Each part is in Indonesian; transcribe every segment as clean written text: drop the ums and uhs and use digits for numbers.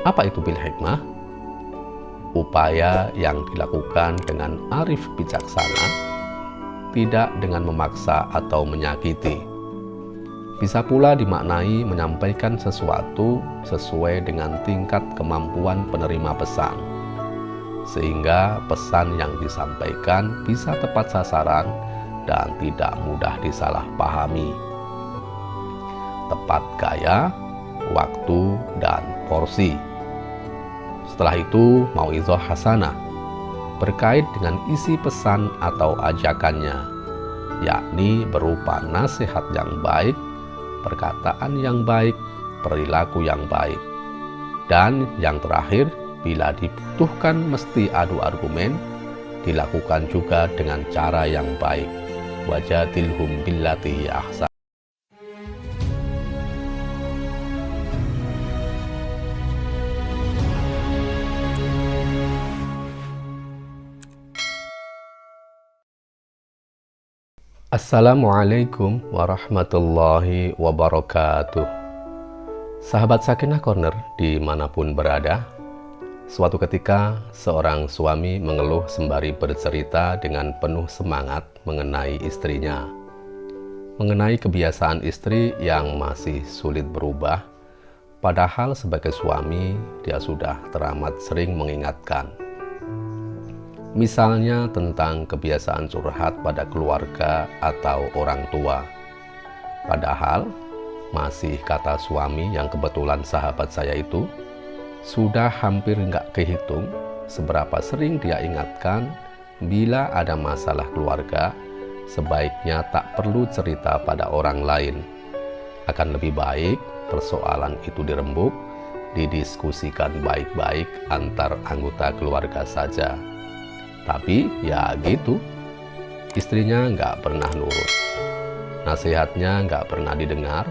Apa itu bil hikmah? Upaya yang dilakukan dengan arif bijaksana, tidak dengan memaksa atau menyakiti. Bisa pula dimaknai menyampaikan sesuatu sesuai dengan tingkat kemampuan penerima pesan, sehingga pesan yang disampaikan bisa tepat sasaran dan tidak mudah disalahpahami. Tepat gaya, waktu, dan porsi. Setelah itu, mau'izah hasanah berkait dengan isi pesan atau ajakannya, yakni berupa nasihat yang baik, perkataan yang baik, perilaku yang baik. Dan yang terakhir, bila dibutuhkan mesti adu argumen, dilakukan juga dengan cara yang baik. Wajadilhum billati ahsan. Assalamualaikum warahmatullahi wabarakatuh. Sahabat Sakinah Corner dimanapun berada, suatu ketika seorang suami mengeluh sembari bercerita dengan penuh semangat mengenai istrinya, mengenai kebiasaan istri yang masih sulit berubah, padahal sebagai suami dia sudah teramat sering mengingatkan. Misalnya tentang kebiasaan curhat pada keluarga atau orang tua. Padahal masih kata suami yang kebetulan sahabat saya itu, sudah hampir nggak kehitung seberapa sering dia ingatkan bila ada masalah keluarga, sebaiknya tak perlu cerita pada orang lain. Akan lebih baik persoalan itu dirembuk, didiskusikan baik-baik antar anggota keluarga saja. Tapi ya gitu, istrinya nggak pernah nurut. Nasihatnya nggak pernah didengar.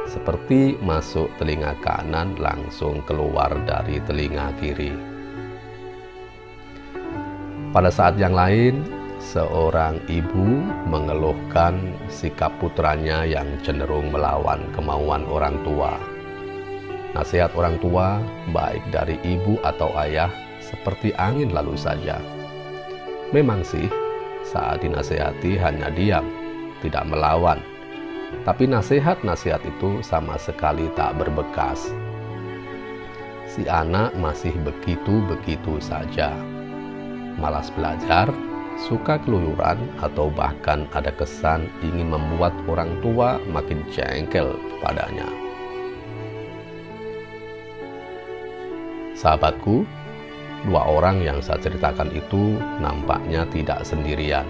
Seperti masuk telinga kanan langsung keluar dari telinga kiri. Pada saat yang lain, seorang ibu mengeluhkan sikap putranya yang cenderung melawan kemauan orang tua. Nasihat orang tua, baik dari ibu atau ayah, seperti angin lalu saja. Memang sih, saat dinasehati hanya diam, tidak melawan. Tapi nasihat-nasihat itu sama sekali tak berbekas. Si anak masih begitu-begitu saja. Malas belajar, suka keluyuran, atau bahkan ada kesan ingin membuat orang tua makin jengkel padanya. Sahabatku, dua orang yang saya ceritakan itu nampaknya tidak sendirian.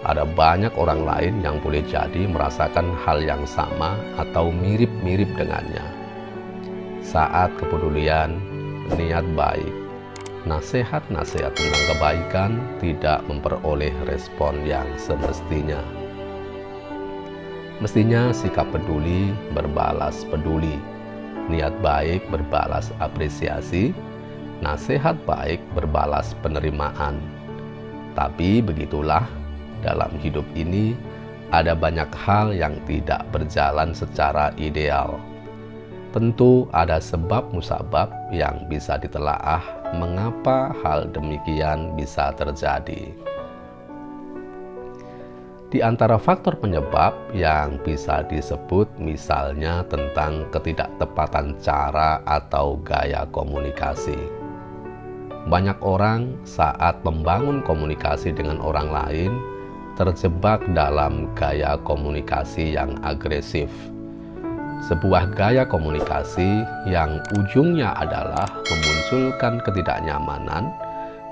Ada banyak orang lain yang boleh jadi merasakan hal yang sama atau mirip-mirip dengannya. Saat kepedulian, niat baik, nasihat-nasihat tentang kebaikan tidak memperoleh respon yang semestinya. Mestinya sikap peduli berbalas peduli, niat baik berbalas apresiasi, nasihat baik berbalas penerimaan. Tapi begitulah, dalam hidup ini ada banyak hal yang tidak berjalan secara ideal. Tentu ada sebab musabab yang bisa ditelaah mengapa hal demikian bisa terjadi. Di antara faktor penyebab yang bisa disebut misalnya tentang ketidaktepatan cara atau gaya komunikasi. Banyak orang saat membangun komunikasi dengan orang lain terjebak dalam gaya komunikasi yang agresif. Sebuah gaya komunikasi yang ujungnya adalah memunculkan ketidaknyamanan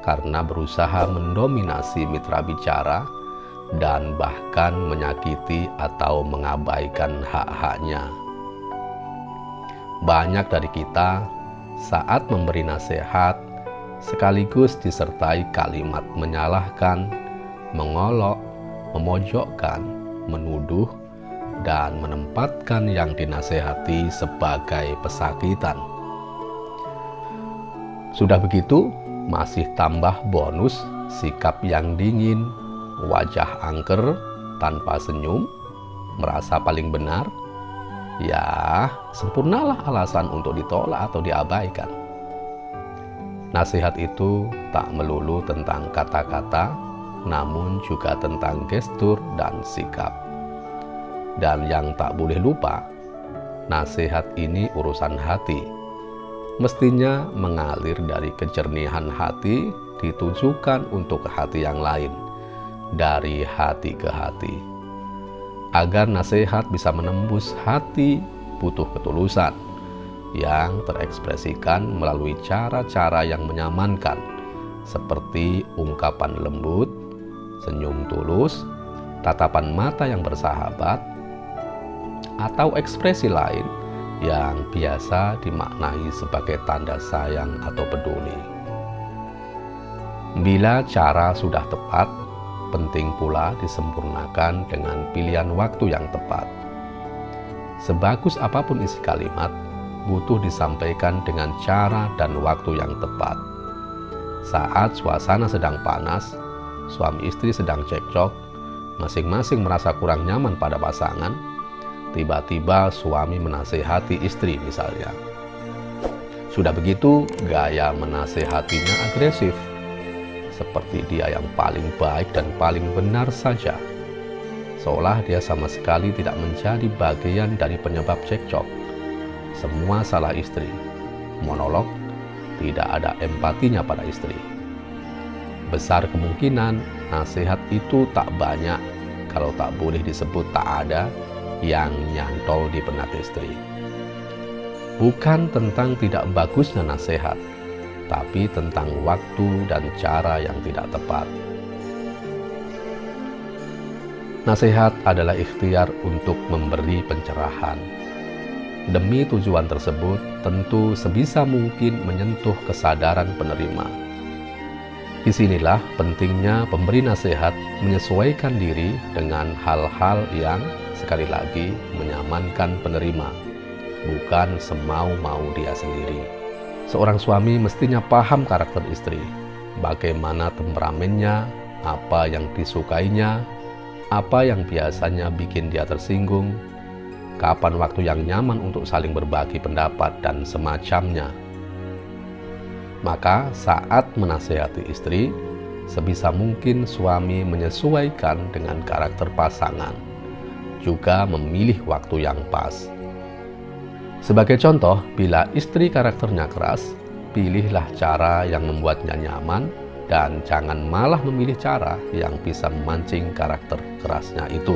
karena berusaha mendominasi mitra bicara dan bahkan menyakiti atau mengabaikan hak-haknya. Banyak dari kita saat memberi nasihat sekaligus disertai kalimat menyalahkan, mengolok, memojokkan, menuduh, dan menempatkan yang dinasehati sebagai pesakitan. Sudah begitu, masih tambah bonus sikap yang dingin, wajah angker, tanpa senyum, merasa paling benar, ya sempurnalah alasan untuk ditolak atau diabaikan. Nasihat itu tak melulu tentang kata-kata, namun juga tentang gestur dan sikap. Dan yang tak boleh lupa, nasihat ini urusan hati. Mestinya mengalir dari kejernihan hati, ditujukan untuk hati yang lain, dari hati ke hati. Agar nasihat bisa menembus hati, butuh ketulusan yang terekspresikan melalui cara-cara yang menyamankan, seperti ungkapan lembut, senyum tulus, tatapan mata yang bersahabat, atau ekspresi lain yang biasa dimaknai sebagai tanda sayang atau peduli. Bila cara sudah tepat, penting pula disempurnakan dengan pilihan waktu yang tepat. Sebagus apapun isi kalimat, butuh disampaikan dengan cara dan waktu yang tepat. Saat suasana sedang panas, suami istri sedang cekcok, masing-masing merasa kurang nyaman pada pasangan, tiba-tiba suami menasehati istri misalnya. Sudah begitu, gaya menasehatinya agresif, seperti dia yang paling baik dan paling benar saja, seolah dia sama sekali tidak menjadi bagian dari penyebab cekcok. Semua salah istri, monolog, tidak ada empatinya pada istri. Besar kemungkinan nasihat itu tak banyak, kalau tak boleh disebut tak ada, yang nyantol di benak istri. Bukan tentang tidak bagusnya nasihat, tapi tentang waktu dan cara yang tidak tepat. Nasihat adalah ikhtiar untuk memberi pencerahan. Demi tujuan tersebut, tentu sebisa mungkin menyentuh kesadaran penerima. Disinilah pentingnya pemberi nasihat menyesuaikan diri dengan hal-hal yang sekali lagi menyamankan penerima, bukan semau-mau dia sendiri. Seorang suami mestinya paham karakter istri, bagaimana temperamennya, apa yang disukainya, apa yang biasanya bikin dia tersinggung, kapan waktu yang nyaman untuk saling berbagi pendapat, dan semacamnya. Maka saat menasehati istri, sebisa mungkin suami menyesuaikan dengan karakter pasangan, juga memilih waktu yang pas. Sebagai contoh, bila istri karakternya keras, pilihlah cara yang membuatnya nyaman, dan jangan malah memilih cara yang bisa memancing karakter kerasnya itu.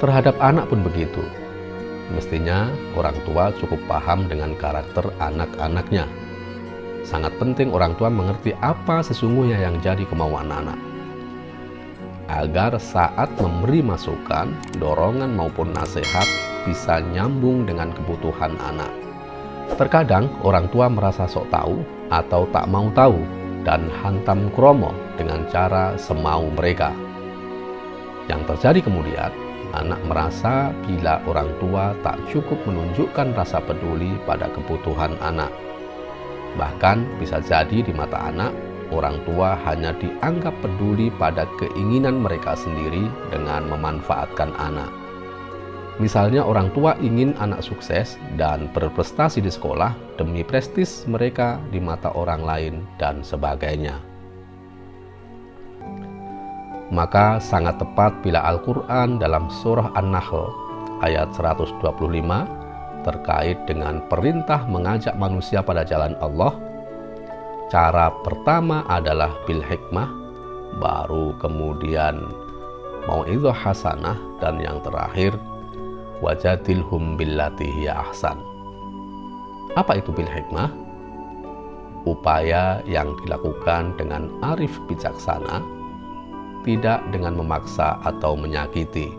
Terhadap anak pun begitu. Mestinya orang tua cukup paham dengan karakter anak-anaknya. Sangat penting orang tua mengerti apa sesungguhnya yang jadi kemauan anak, agar saat memberi masukan, dorongan maupun nasihat bisa nyambung dengan kebutuhan anak. Terkadang orang tua merasa sok tahu atau tak mau tahu dan hantam kromo dengan cara semau mereka. Yang terjadi kemudian, anak merasa bila orang tua tak cukup menunjukkan rasa peduli pada kebutuhan anak. Bahkan bisa jadi di mata anak, orang tua hanya dianggap peduli pada keinginan mereka sendiri dengan memanfaatkan anak. Misalnya orang tua ingin anak sukses dan berprestasi di sekolah demi prestis mereka di mata orang lain dan sebagainya. Maka sangat tepat bila Al-Quran dalam surah An-Nahl ayat 125 terkait dengan perintah mengajak manusia pada jalan Allah. Cara pertama adalah bil hikmah, baru kemudian mau'izah hasanah, dan yang terakhir wajadilhum billati hiya ahsan. Apa itu bil hikmah? Upaya yang dilakukan dengan arif bijaksana, tidak dengan memaksa atau menyakiti.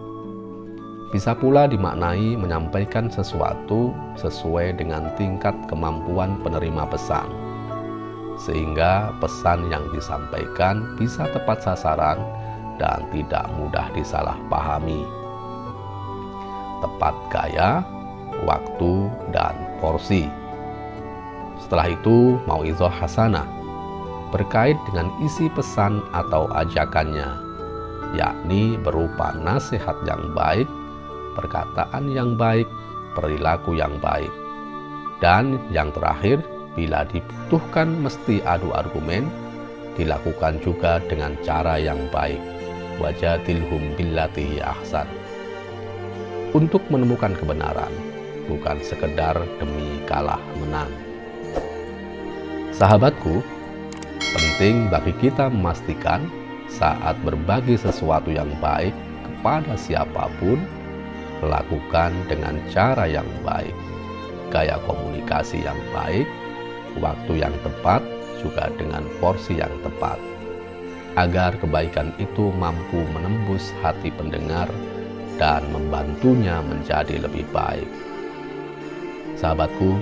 Bisa pula dimaknai menyampaikan sesuatu sesuai dengan tingkat kemampuan penerima pesan, sehingga pesan yang disampaikan bisa tepat sasaran dan tidak mudah disalahpahami. Tepat gaya, waktu, dan porsi. Setelah itu, mau'izah hasanah berkait dengan isi pesan atau ajakannya, yakni berupa nasihat yang baik perkataan yang baik, perilaku yang baik. Dan yang terakhir, bila dibutuhkan mesti adu argumen, dilakukan juga dengan cara yang baik. Wajadilhum billati ahsan. Untuk menemukan kebenaran, bukan sekedar demi kalah menang. Sahabatku, penting bagi kita memastikan saat berbagi sesuatu yang baik kepada siapapun, lakukan dengan cara yang baik, gaya komunikasi yang baik, waktu yang tepat, juga dengan porsi yang tepat, agar kebaikan itu mampu menembus hati pendengar dan membantunya menjadi lebih baik. Sahabatku,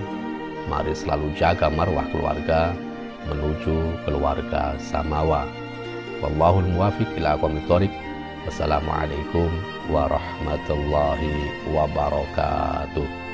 mari selalu jaga marwah keluarga menuju keluarga samawa. Wallahul muwafiq ila aqwamit thoriq. Wassalamualaikum warahmatullahi wabarakatuh.